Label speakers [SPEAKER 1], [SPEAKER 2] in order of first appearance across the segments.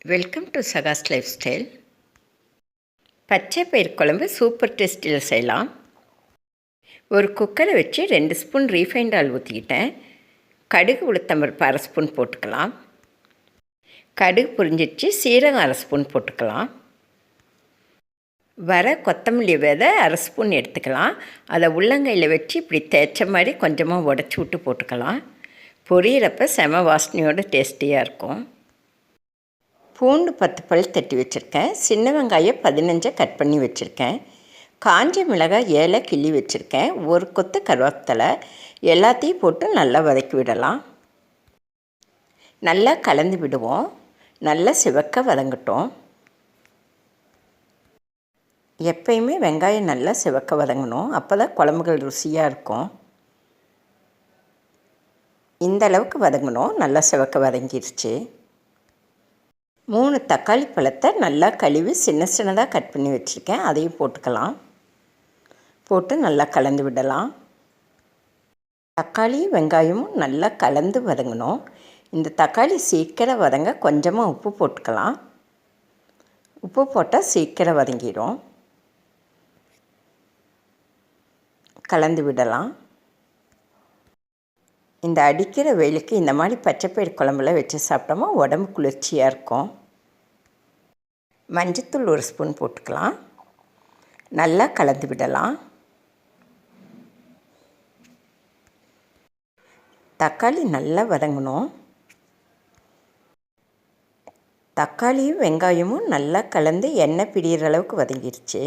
[SPEAKER 1] Welcome to சகாஸ் lifestyle. பச்சை பயிர் குழம்பு சூப்பர் டேஸ்டில் செய்யலாம். ஒரு குக்கரை வச்சு 2 ஸ்பூன் ரீஃபைண்ட் ஆயில் ஊற்றிக்கிட்டேன். கடுகு உளுத்தம்பருப்பு அரை ஸ்பூன் போட்டுக்கலாம். கடுகு புரிஞ்சிச்சு சீரகம் அரை ஸ்பூன் போட்டுக்கலாம். வர கொத்தமல்லி விதை அரை ஸ்பூன் எடுத்துக்கலாம். அதை உள்ளங்கையில் வச்சு இப்படி தேய்ச்ச மாதிரி கொஞ்சமாக உடச்சி விட்டு போட்டுக்கலாம். பொரியிறப்ப செம வாசனையோடு டேஸ்டியாக இருக்கும். பூண்டு 10 பல் தட்டி வச்சுருக்கேன். சின்ன வெங்காயம் 15 கட் பண்ணி வச்சுருக்கேன். காஞ்ச மிளகாய் 7 கிள்ளி வச்சுருக்கேன். ஒரு கொத்து கருவேப்பிலை எல்லாத்தையும் போட்டு நல்லா வதக்கி விடலாம். நல்லா கலந்து விடுவோம். நல்லா சிவக்க வதங்கட்டும். எப்பயுமே வெங்காயம் நல்லா சிவக்க வதங்கணும். அப்போ தான் குழம்புகள் ருசியாக இருக்கும். இந்த அளவுக்கு வதங்கணும். நல்லா சிவக்க வதங்கிருச்சு. 3 தக்காளி பழத்தை நல்லா கழுவி சின்ன சின்னதாக கட் பண்ணி வச்சுருக்கேன். அதையும் போட்டுக்கலாம். போட்டு நல்லா கலந்து விடலாம். தக்காளி வெங்காயமும் நல்லா கலந்து வதங்கணும். இந்த தக்காளி சீக்கிரம் வதங்க கொஞ்சமாக உப்பு போட்டுக்கலாம். உப்பு போட்டால் சீக்கிரம் வதங்கிடும். கலந்து விடலாம். இந்த அடிக்கிற வெயிலுக்கு இந்த மாதிரி பச்சைப்பயிறு குழம்புல வச்சு சாப்பிட்டோமா உடம்பு குளிர்ச்சியாக இருக்கும். மஞ்சத்தூள் 1 ஸ்பூன் போட்டுக்கலாம். நல்லா கலந்து விடலாம். தக்காளி நல்லா வதங்கணும். தக்காளியும் வெங்காயமும் நல்லா கலந்து எண்ணெய் பிரிகிற அளவுக்கு வதங்கிருச்சு.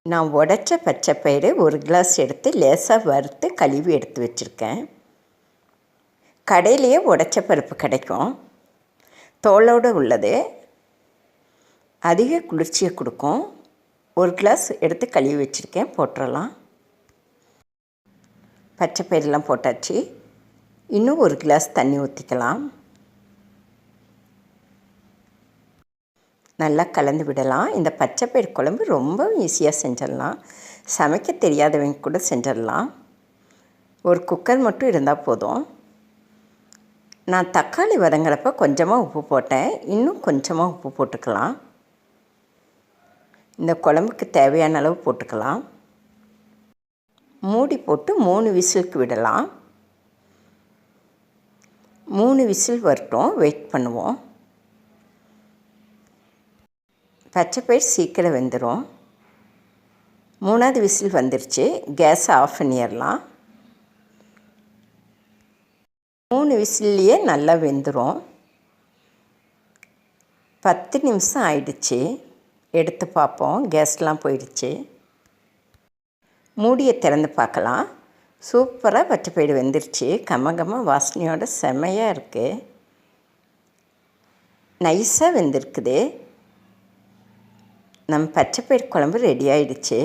[SPEAKER 1] நான் உடைச்ச பச்சைப்பயிறு 1 கிளாஸ் எடுத்து லேசாக வறுத்து கழுவி எடுத்து வச்சுருக்கேன். கடையிலேயே உடைச்ச பருப்பு கிடைக்கும். தோலோடு உள்ளது. அதிக குளிர்ச்சியை கொடுக்கும். 1 கிளாஸ் எடுத்து கழுவி வச்சுருக்கேன். போட்டுடலாம். பச்சைப்பயிரெலாம் போட்டாச்சு. இன்னும் 1 கிளாஸ் தண்ணி ஊற்றிக்கலாம். நல்லா கலந்து விடலாம். இந்த பச்சைப்பயிறு குழம்பு ரொம்ப ஈஸியாக செஞ்சிடலாம். சமைக்க தெரியாதவங்க கூட செஞ்சிடலாம். ஒரு குக்கர் மட்டும் இருந்தால் போதும். நான் தக்காளி வதங்குறப்ப கொஞ்சமாக உப்பு போட்டேன். இன்னும் கொஞ்சமாக உப்பு போட்டுக்கலாம். இந்த குழம்புக்கு தேவையான அளவு போட்டுக்கலாம். மூடி போட்டு 3 விசிலுக்கு விடலாம். 3 விசில் வரட்டும். வெயிட் பண்ணுவோம். பச்சைப்பயிறு சீக்கிரம் வெந்துடும். 3ஆவது விசில் வந்துருச்சு. கேஸை ஆஃப் பண்ணிடலாம். 3 விசில்லையே நல்லா வெந்துடும். 10 நிமிஷம் ஆயிடுச்சு. எடுத்து பார்ப்போம். கேஸ்லாம் போயிடுச்சு. மூடியை திறந்து பார்க்கலாம். சூப்பராக பச்சைப்பயிறு வெந்துருச்சு. கமகமாக வாசனையோட செமையாக இருக்குது. நைஸாக வெந்திருக்குது. நம்ம பச்சைப்பயிறு குழம்பு ரெடி ஆகிடுச்சு.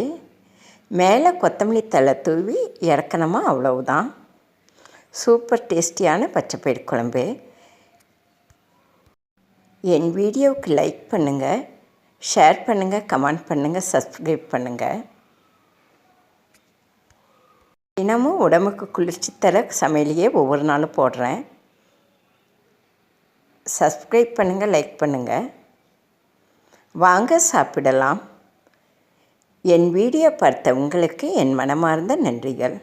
[SPEAKER 1] மேலே கொத்தமல்லி தழை தூவி இறக்கணுமா அவ்வளவுதான். சூப்பர் டேஸ்டியான பச்சைப்பயிறு குழம்பு. என் வீடியோவுக்கு லைக் பண்ணுங்கள், ஷேர் பண்ணுங்கள், கமெண்ட் பண்ணுங்கள், சப்ஸ்கிரைப் பண்ணுங்கள். தினமும் உடம்புக்கு குளிர்ச்சி தர சமையலையே ஒவ்வொரு நாளும் போடுறேன். சப்ஸ்கிரைப் பண்ணுங்கள், லைக் பண்ணுங்கள். வாங்க சாப்பிடலாம். என் வீடியோ பார்த்த உங்களுக்கு என் மனமார்ந்த நன்றிகள்.